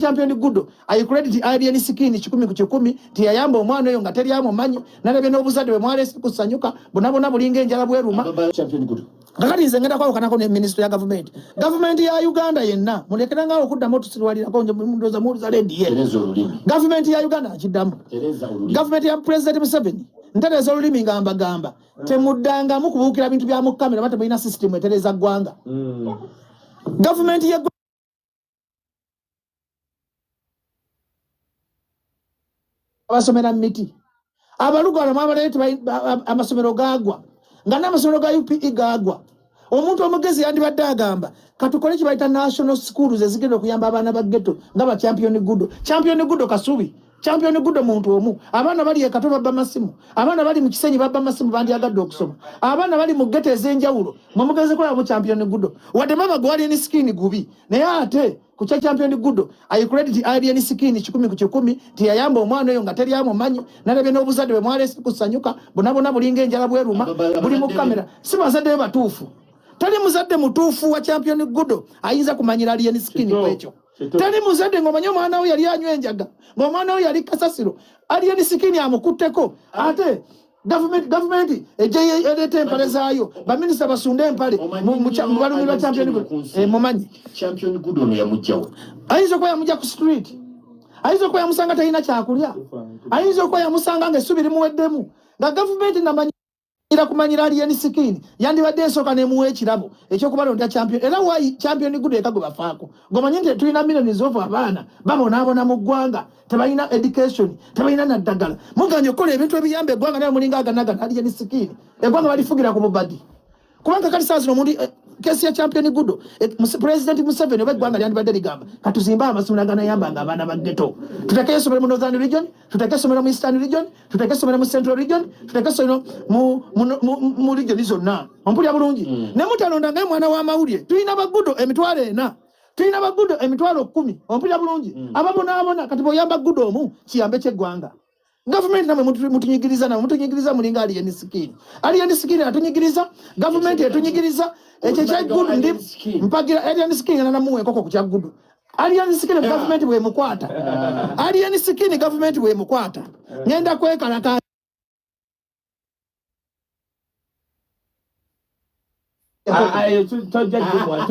champion good I credit alien skin 10 ku 10 tiyayamba omwana oyo nga teri amumanyi nalebe n'obuzadde bwe mwalesi kusanyuka bonabona bulinga enjala bweruma champion good kakati nze ngenda kwa kanako ne ministry ya government ya Uganda yenna mulekera ngao kuddamu tusirwalira konje mundoza muri za lady ye government ya Uganda kiddamu government ya president Museveni ntereza olulimi gamba temuddanga mukubukira bintu bya mu kamera bata bayina system etereza gwanga government ya abasomera miti abalugala mabaleete amasomero gagwa ngana amasomero ga UPE gagwa omuntu omugezi yandibadde agamba katukole kibaita national schools ezigenda okuyamba abaana ba ghetto ngaba champion good kasubi champion good muntu omu abaana bali ekatoba babba masimu abaana bali mu kisenyi babba masimu bandi agadde okusoma abaana bali mu ghetto ezenjawulo mumugezi kola mu champion good wadde mama gwali ni skin gubi naye ate ku champion good I credit alien skin 10 ku 10 tiyayamba omwana oyo nga teri amumanyi nalebe n'obuzadde bwe mwalesi kusanyuka bonabona bulinga enjala bweruma buli mu kamera si bazadde batuufu tali muzadde mutuufu wa champion good ayinza kumanyira alien skin kwekyo tali muzadde ngomanye omwana oyo yali anywa enjaga ng'omwana oyo yali kasasiro alien skin amukutteko ate government eje elete empale zaayo ba minister basunde empale mu balumira champion good mumanyi champion good ono yamujjawo ayinza kwa yamujja ku street ayinza kwa yamusanga talina kyakulya ayinza kwa yamusanga ngesubiri muweddemu nga government namanyi ira kumanyira alien skin yandibadde esoka ne muwe ekirabo ekyo kuba ndya champion era why champion good ekago bafaako ngomanye nti tulina millions of abaana babona mu ggwanga tebalina education tebalina naddagala muganye kola ebintu ebiyambe eggwanga naye mulinga aganaga alien skin eggwanga balifugira ku bubadi kubanga kali saazi n'omuntu kesi ya champion good president Museveni obeggwanga lyandibadde ligamba katuzimba amasomero aganayambanga abaana ba ghetto tuteke esomero mu northern region tuteke esomero mu eastern region tuteke esomero mu central region tuteke esomero mu region zonna ompulya bulungi ne mutalondanga mwana wa mawulire tulina bagudo emitwalo 4 tulina bagudo emitwalo 10 ompulya bulungi ababona kati boyamba gudo omu kiyambe kyeggwanga government namwe mutunyigiriza mulinga alien skin atunyigiriza government etunyigiriza ekyo kya good ndi mpagira alien skin na namuwe koko ku kya good alien skin government we mukwata alien skin government we mukwata ngenda kwekalaka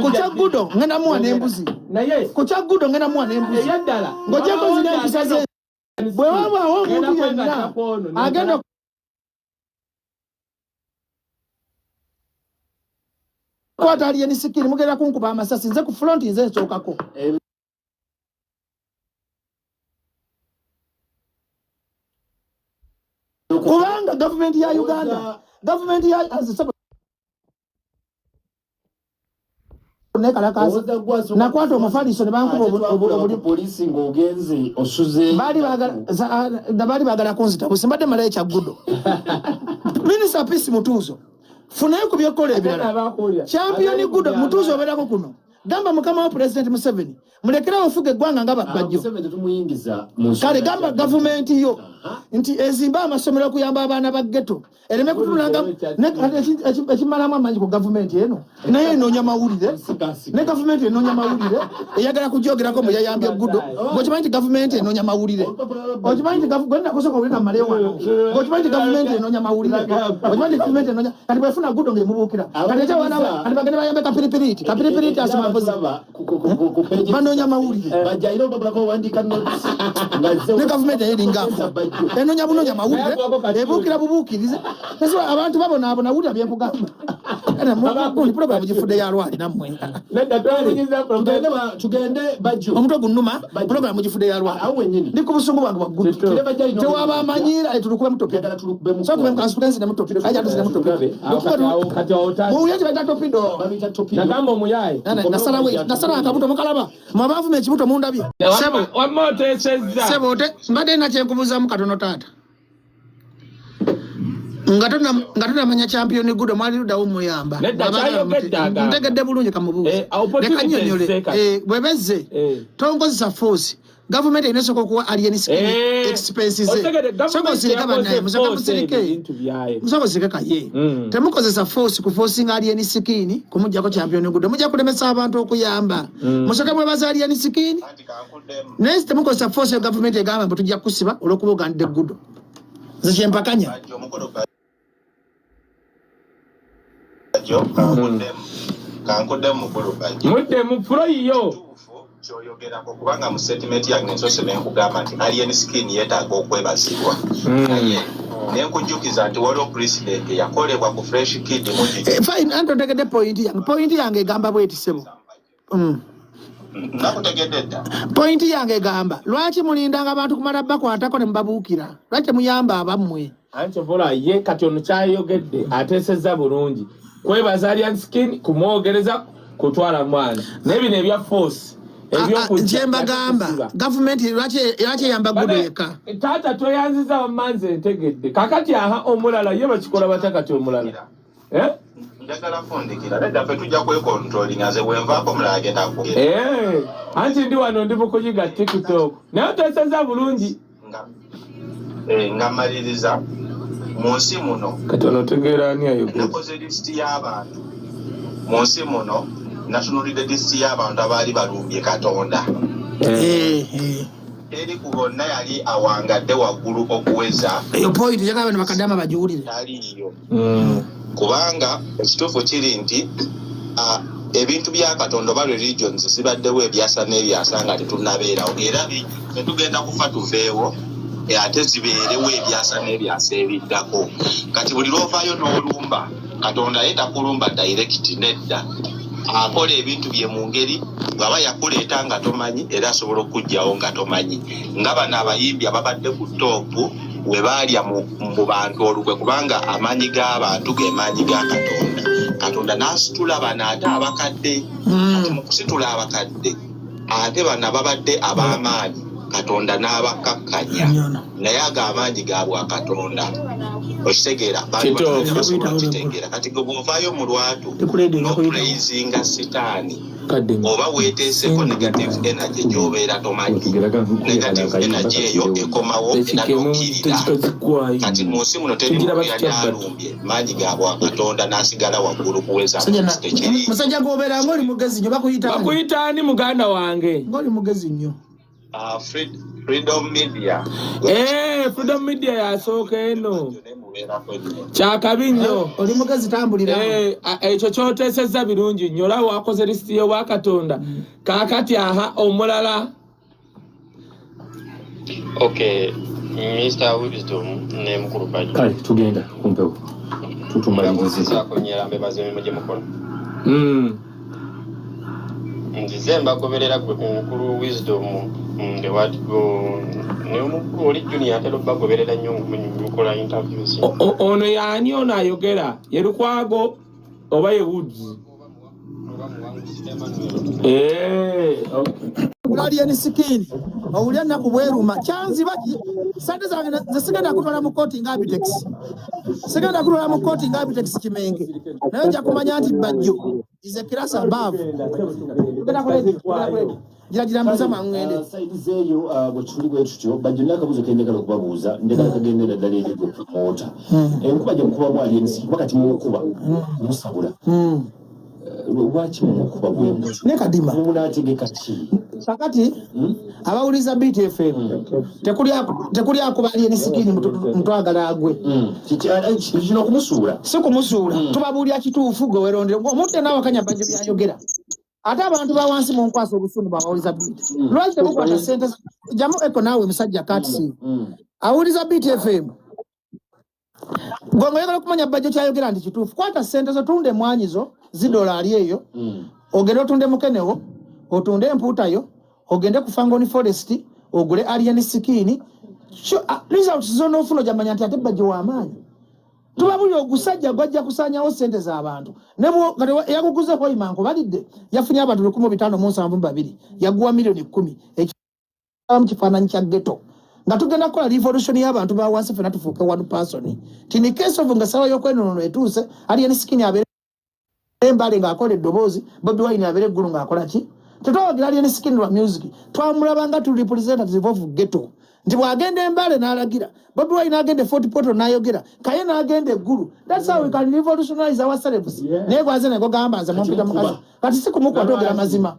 kucha gudo ngena muwa nembuzi kucha gudo ngena muwa nembuzi ngoje ko zine kusaze bwe waba wo muntu yenna agenda kwata alien skin mugera kunkuba amasasi nze ku front nze nsokako kubanga government ya Uganda government ya nekalakaza nakwata omufaliso ne bankuba police ng'ogenze osuze bali bagala kunzita busimbadde malaye kya gudo minister peace mutuzo funayo ku byekola ebirala champion gudo mutuzo oberako kuno gamba mukama wa president Museveni mulekera ofuge gwanga ngaba bajjo kale gamba government yo nti ezimba amasomero kuyamba abaana ba ghetto ereme kutulanga ekimalamu amanyi ku government eno naye enonya mawulire ne government enonya mawulire eyagala kujogerako mu yayambye gudo ngokimanyi government enonya mawulire okimanyi gwenda kusoka ulina malewa ngokimanyi government enonya mawulire okimanyi government enonya kati bafuna gudo ngemubukira kati echa wana kati bagenda bayambe kapiripiriti asoma bozi banonya mawulire bajairo babako wandika notes ne government eringa enonya bunonya mawulire ebukira bubukirize naso abantu babona abona wulira byekugamba ana mu program gifude ya lwali namwe tugende bajjo omuntu gunuma program gifude ya lwali awe nyine ndi kubusungu bangu bagudu tewaba amanyira etulukube mutope so kuba transparency na mutope aja tuzina mutope kati awota mu yaje bata topindo babita topindo nakamba omuyai nasara akabuto mukalaba mabavu mechibuto mundabye sebo wamoto esezza sebo mbade na kyenkubuza mu katono tata Ngatona manya champion gudo mwali luda umuyamba. Ndegedde bulungi kamubuuza. Leka nnyonnyole bwebezze tonkozesa force. Government inesoko kuwa alien skin expenses. Soko sirika banaye musaka musirike. Musako sirika kaye. Temukozesa force ku forcing alien skin kumujjako champion gudo. Mujja kulemesa abantu okuyamba. Musaka mwebaza alien skin. Next temukozesa force ya government egamba mbu tujja kusiba olwokuboga ndde gudo. Zechempakanya. Kankudde mukulu bajjo. Mudde mu proyo. Kyoyogera ko kubanga mu statement yange nsose nenkugamba nti alien skin yetaaga okwebazibwa. Nenkujjukiza nti waliwo president yakolebwa ku fresh kid muji. Fine, anto tegede point yange egamba bweti sebo. Nakutegedde dda. Point yange egamba lwaki mulindanga abantu kumala bakwatako ne mbabuukira. Lwaki muyamba abammwe. Anti vola ye kati ono kyayogedde ateesezza bulungi. Kwebaza alien skin kumwogereza kutwala mwana. Nebino ebya force. Jemba gamba government lwaki yamba gudo yeka. Tata toyanziza omanze ntegedde. Kakati aha omulala ye bakikola batakati omulala. Njagala fondekera ledda fe tujja kwekontrolling aze bwenvaako omulala agenda akugera. Anti ndi wano ndi mukuyiga TikTok. Naye oteesezza bulungi. Nga maliriza mu nsi muno kati onotegeera ani ayogera. Nakoze list y'abantu mu nsi muno natunulidde list y'abantu abaali balumbye Katonda. Eri ku bonna yali awangadde waggulu okuweza. Eyo point njagala bano bakadama bagiwulire. Taliiyo. Kubanga ekituufu kiri nti ebintu bya Katonda oba religions zibaddewo ebyasa n'ebyasa nga tetunnabeerawo era tetugenda kufa tuveewo ate zibeerewo ebyasa n'ebyasa ebiddako. Kati buli lwovaayo n'olumba Katonda ye takulumba direct nedda. Akola ebintu bye mu ngeri bw'aba yakuleeta nga tomanyi era asobola okujjawo nga tomanyi. Nga bano abayimbi ababadde ku toopu we baalya mu bantu olukwe kubanga amaanyi g'abantu ge maanyi ga Katonda. Katonda n'asitula bano ate abakadde. Kati mu kusitula abakadde ate bano ababadde ab'amaanyi Katonda n'abakkakkanya naye ag'amaanyi ga bwa Katonda. Okitegeera kitegeera kati gwe bw'ovaayo mu lwatu n'oprayizinga sitaani oba weeteeseko negative energy gy'obeera tomanyi. Negative energy eyo ekomawo era n'okkirira. Kati mu nsi muno teri muntu yali alumbye maanyi ga bwa Katonda n'asigala waggulu kuweza tekiri. Musajja gw'obeera ng'oli mugezi nnyo bakuyita ani muganda wange? Ng'oli mugezi nnyo. Freedom Media. Freedom Media yasooka eno. Kyakabi nnyo. Oli mugezi tambulira. Ekyo kyoteesezza birungi nnyo. Olaba wakoze lisiti y'obwa Katonda. Kaakati aha omulala. Okay, Mr. Wisdom ne mukulu bajjo. Kale tugenda kumpewo. Tutumalize. Sakonyera mbebaze emirimu gye mukola. Nzize mbagoberera gwe mukulu Wisdom nde wadigo ne omukulu oli junior atero bagoberera nnyo mukola interviews. Ono yaani ono ayogera ye Lukwago oba ye Woods? Alien skin owulya nnaku bweruma kyanziba sente zange zesigenda kutwala mu kooti nga Abitex. Sigenda kutwala mu kooti nga Abitex Kimenge naye ojja kumanya nti bajjo is a class above. Gira mbuza mangende saidize eyo bwekituli bwe tutyo bajjo nakabuzo kenjagala okubabuuza ndekala kagendera ddala eri gwe promoter. Enkuba gye mukubamu alien skin wakati mukuba musabula. Lwaki mukuba bwe nekadima munategeka ki kakati abawuliza BTFM tekuli akuba alien skin mutwagala agwe kino okumusuula si kumusuula tubabuulira kituufu gwe werondere omuntu nawe akanya bajjo byayogera ate abantu bawansi mu nkwasa obusungu bawuliza BT lwaki temukwata sente jamu eko naawe musajja katisi awuliza BTFM gwe ngoyagala okumanya bajjo kyayogera nti kituufu kwata sente zo tunde mwanyizo $1 eyo ogende otunde mukenewo otunde empuutayo ogende ku Fangoni Forest ogule alien skin results zo n'ofuna ojamanya nti ate bajjo w'amaanyi tubabuli ogusajja gwajja kusaanyawo sente z'abantu nebo yakuguze hoimanko balidde yafunye abantu 1572 yaguwa $1,000,000 ekifaananyi kya ghetto nga tugenda kukola revolution y'abantu ba wansi fena tufuuke one person tini case of nga sawa yokwenono etuuse Alien Skin abere embale nga akola eddoboozi Bobi Wine abere eggulu nga akola ki tetwawagira Alien Skin lwa music twamulabanga tu representative of ghetto nti bwagenda embale n'alagira Bobi Wine agende Fort Portal n'ayogera kaye n'agenda eggulu that's how we can revolutionize ourselves naye gwaze nego gamba nze mumpita mukazi kati si kumukwa twogera mazima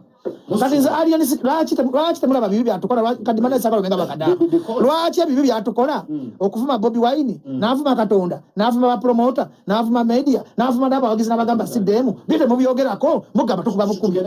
kati nze Alien Skin lwaki temulaba bibi byatukola kati mana esakalo benga bakada lwaki ebibi byatukola okuvuma Bobi Wine n'avuma Katonda n'avuma ba promoter n'avuma media n'avuma n'abawagizi n'abagamba siddemu bite mubyogerako mugamba tukuba bukubi